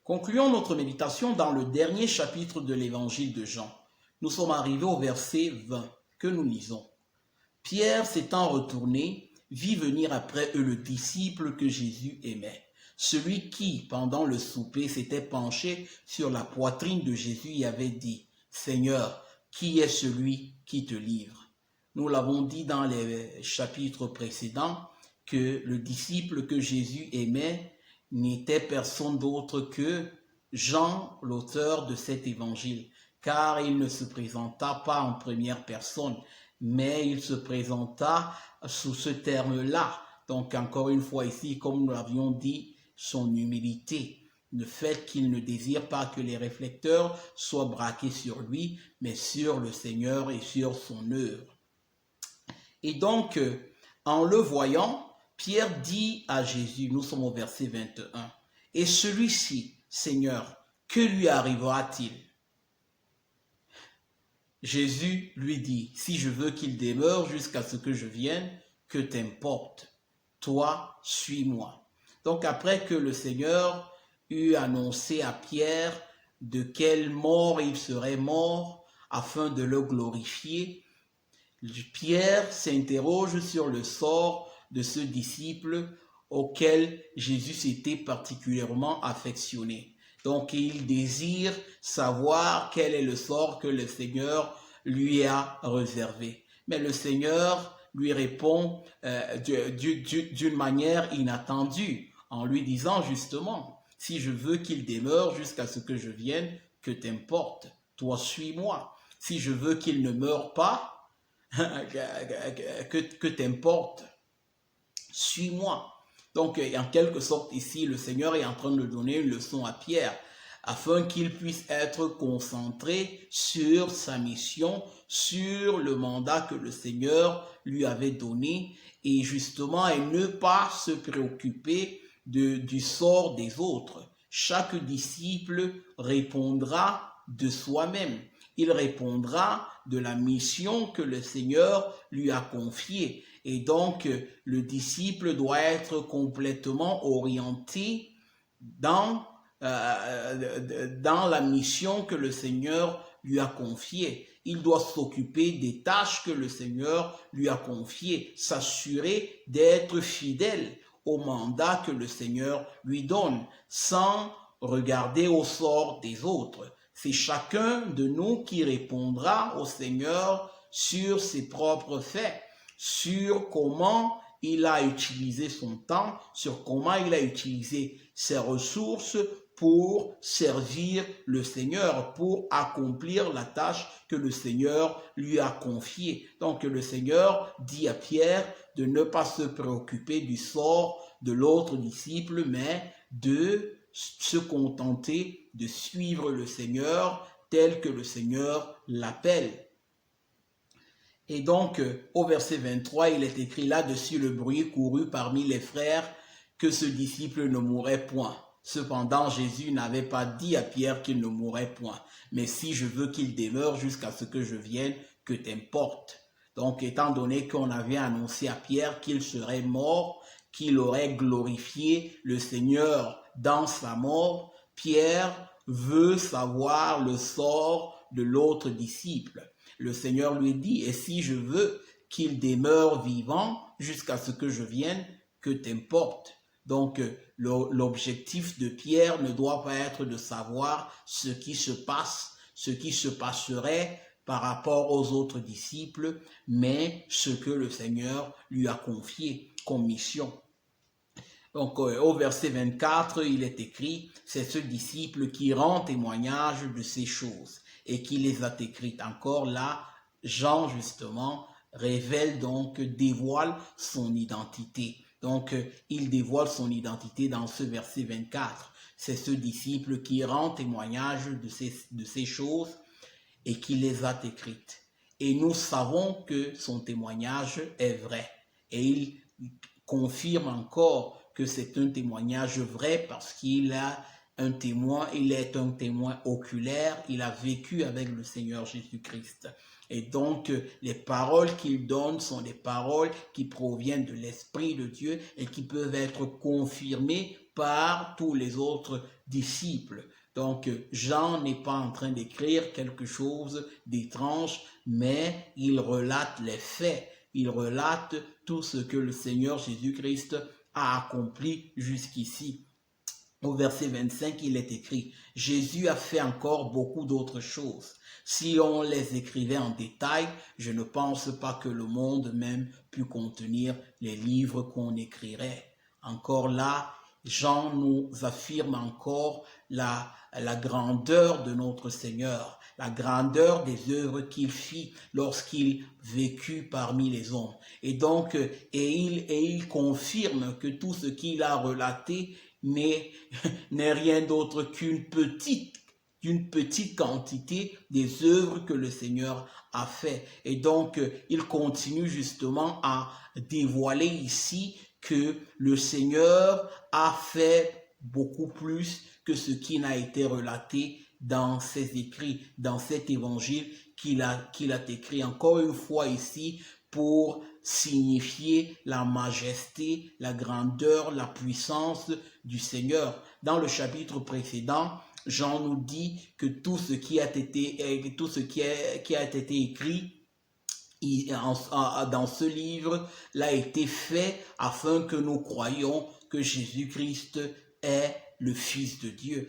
Concluons notre méditation dans le dernier chapitre de l'évangile de Jean. Nous sommes arrivés au verset 20 que nous lisons. Pierre s'étant retourné, vit venir après eux le disciple que Jésus aimait. Celui qui, pendant le souper, s'était penché sur la poitrine de Jésus et avait dit, « Seigneur, qui est celui qui te livre ?» Nous l'avons dit dans les chapitres précédents que le disciple que Jésus aimait n'était personne d'autre que Jean, l'auteur de cet évangile, car il ne se présenta pas en première personne, mais il se présenta sous ce terme-là. Donc encore une fois ici, comme nous l'avions dit, son humilité, le fait qu'il ne désire pas que les réflecteurs soient braqués sur lui, mais sur le Seigneur et sur son œuvre. Et donc, en le voyant, Pierre dit à Jésus, nous sommes au verset 21, « Et celui-ci, Seigneur, que lui arrivera-t-il » Jésus lui dit, « Si je veux qu'il demeure jusqu'à ce que je vienne, que t'importe, toi, suis-moi. » Donc après que le Seigneur eut annoncé à Pierre de quelle mort il serait mort afin de le glorifier, Pierre s'interroge sur le sort de ce disciple auquel Jésus s'était particulièrement affectionné. Donc il désire savoir quel est le sort que le Seigneur lui a réservé. Mais le Seigneur lui répond d'une manière inattendue en lui disant justement, « Si je veux qu'il demeure jusqu'à ce que je vienne, que t'importe, toi suis-moi. Si je veux qu'il ne meure pas, que t'importe, suis-moi. » Donc, en quelque sorte, ici, le Seigneur est en train de donner une leçon à Pierre afin qu'il puisse être concentré sur sa mission, sur le mandat que le Seigneur lui avait donné et justement, et ne pas se préoccuper du sort des autres. Chaque disciple répondra de soi-même. Il répondra de la mission que le Seigneur lui a confiée. Et donc, le disciple doit être complètement orienté dans la mission que le Seigneur lui a confiée. Il doit s'occuper des tâches que le Seigneur lui a confiées, s'assurer d'être fidèle au mandat que le Seigneur lui donne, sans regarder au sort des autres. C'est chacun de nous qui répondra au Seigneur sur ses propres faits, sur comment il a utilisé son temps, sur comment il a utilisé ses ressources pour servir le Seigneur, pour accomplir la tâche que le Seigneur lui a confiée. Donc le Seigneur dit à Pierre de ne pas se préoccuper du sort de l'autre disciple, mais de se contenter de suivre le Seigneur tel que le Seigneur l'appelle. Et donc, au verset 23, il est écrit là-dessus, le bruit courut parmi les frères que ce disciple ne mourrait point. Cependant, Jésus n'avait pas dit à Pierre qu'il ne mourrait point. Mais si je veux qu'il demeure jusqu'à ce que je vienne, que t'importe. Donc, étant donné qu'on avait annoncé à Pierre qu'il serait mort, qu'il aurait glorifié le Seigneur dans sa mort, Pierre veut savoir le sort de l'autre disciple. Le Seigneur lui dit, et si je veux qu'il demeure vivant jusqu'à ce que je vienne, que t'importe. Donc, l'objectif de Pierre ne doit pas être de savoir ce qui se passe, ce qui se passerait par rapport aux autres disciples, mais ce que le Seigneur lui a confié comme mission. Donc, au verset 24, il est écrit, c'est ce disciple qui rend témoignage de ces choses et qui les a écrites. Encore là, Jean, justement, révèle donc, dévoile son identité. Donc, il dévoile son identité dans ce verset 24. C'est ce disciple qui rend témoignage de ces choses et qui les a écrites. Et nous savons que son témoignage est vrai. Et il confirme encore que c'est un témoignage vrai parce qu'il a un témoin, il est un témoin oculaire, il a vécu avec le Seigneur Jésus-Christ. Et donc, les paroles qu'il donne sont des paroles qui proviennent de l'Esprit de Dieu et qui peuvent être confirmées par tous les autres disciples. Donc, Jean n'est pas en train d'écrire quelque chose d'étrange, mais il relate les faits. Il relate tout ce que le Seigneur Jésus-Christ a accompli jusqu'ici. Au verset 25, il est écrit, Jésus a fait encore beaucoup d'autres choses. Si on les écrivait en détail, je ne pense pas que le monde même pût contenir les livres qu'on écrirait. Encore là, Jean nous affirme encore la grandeur de notre Seigneur, la grandeur des œuvres qu'il fit lorsqu'il vécut parmi les hommes. Et donc, il confirme que tout ce qu'il a relaté n'est rien d'autre qu'une petite quantité des œuvres que le Seigneur a fait. Et donc, il continue justement à dévoiler ici que le Seigneur a fait beaucoup plus que ce qui n'a été relaté dans ses écrits, dans cet évangile qu'il a écrit encore une fois ici pour signifier la majesté, la grandeur, la puissance du Seigneur. Dans le chapitre précédent, Jean nous dit que tout ce qui a été écrit dans ce livre l'a été fait afin que nous croyions que Jésus-Christ est le Fils de Dieu,